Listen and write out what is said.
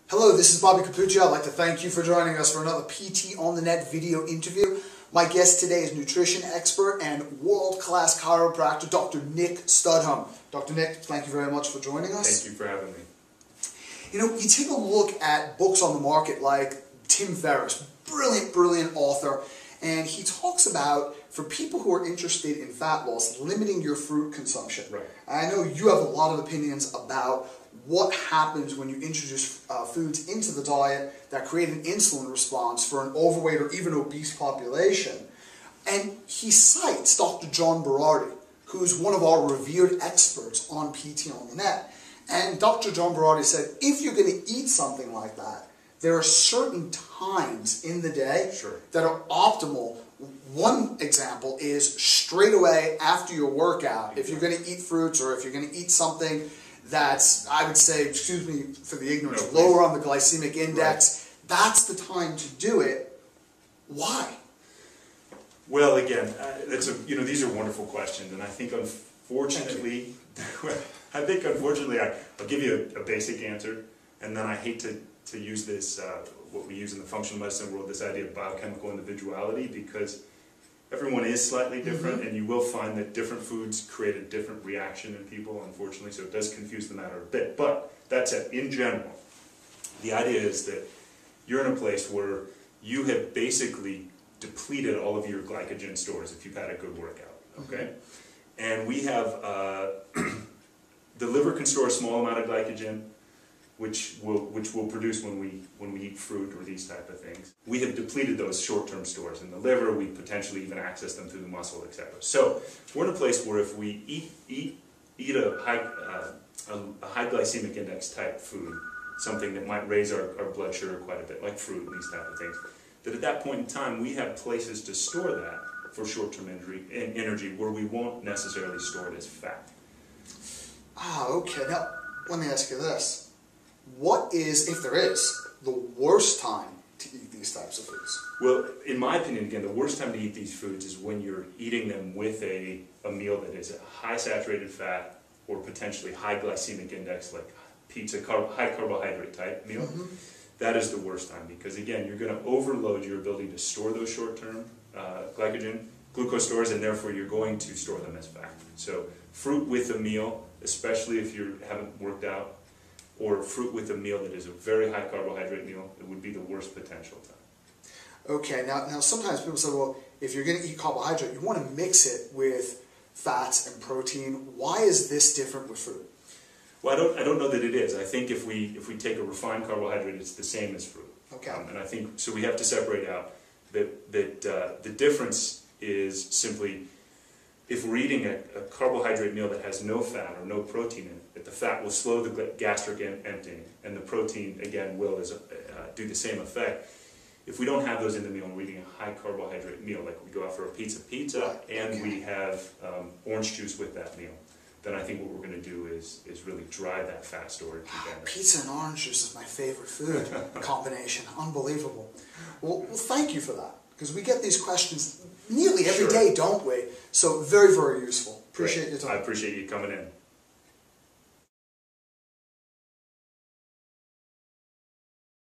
Hello, this is Bobby Capuccio. I'd like to thank you for joining us for another PT on the Net video interview. My guest today is nutrition expert and world-class chiropractor, Dr. Nick Studholme. Dr. Nick, thank you very much for joining us. Thank you for having me. You know, you take a look at books on the market like Tim Ferriss, brilliant author, and he talks about, for people who are interested in fat loss, limiting your fruit consumption. Right. I know you have a lot of opinions about what happens when you introduce foods into the diet that create an insulin response for an overweight or even obese population. And he cites Dr. John Berardi, who's one of our revered experts on PT on the Net. And Dr. John Berardi said, if you're going to eat something like that, there are certain times in the day that are optimal. One example is straight away after your workout. If you're going to eat fruits or if you're going to eat something that's, I would say, excuse me for the ignorance, lower on the glycemic index, that's the time to do it. Why? Well, again, these are wonderful questions, and I think unfortunately, I'll give you a basic answer, and then I hate to use this, what we use in the functional medicine world, this idea of biochemical individuality, because everyone is slightly different, and you will find that different foods create a different reaction in people, unfortunately, so it does confuse the matter a bit. But that said, in general, the idea is that you're in a place where you have basically depleted all of your glycogen stores if you've had a good workout, okay? And we have, the liver can store a small amount of glycogen, which will produce when we eat fruit or these type of things. We have depleted those short-term stores in the liver. We potentially even access them through the muscle, etc. So we're in a place where if we eat a high glycemic index type food, something that might raise our blood sugar quite a bit, like fruit and these type of things, that at that point in time we have places to store that for short-term energy where we won't necessarily store it as fat. Ah, okay. Now let me ask you this. What is, if there is, the worst time to eat these types of foods? Well, in my opinion, again, the worst time to eat these foods is when you're eating them with a meal that is a high saturated fat or potentially high glycemic index, like pizza, high carbohydrate type meal. That is the worst time because, again, you're going to overload your ability to store those short-term glucose stores, and therefore you're going to store them as fat. So fruit with a meal, especially if you haven't worked out, or fruit with a meal that is a very high carbohydrate meal, it would be the worst potential time. Okay, now sometimes people say, well, if you're going to eat carbohydrate, you want to mix it with fats and protein. Why is this different with fruit? Well, I don't know that it is. I think if we take a refined carbohydrate, it's the same as fruit. Okay. And I think, so we have to separate out that the difference is simply, if we're eating a carbohydrate meal that has no fat or no protein in it, the fat will slow the gastric emptying, and the protein, again, will do the same effect. If we don't have those in the meal and we're eating a high carbohydrate meal, like we go out for a pizza, and we have orange juice with that meal, then I think what we're going to do is really drive that fat storage again. Pizza and orange juice is my favorite food combination. Unbelievable. Well, thank you for that, because we get these questions nearly every day, don't we? So very useful. Appreciate your time. I appreciate you coming in.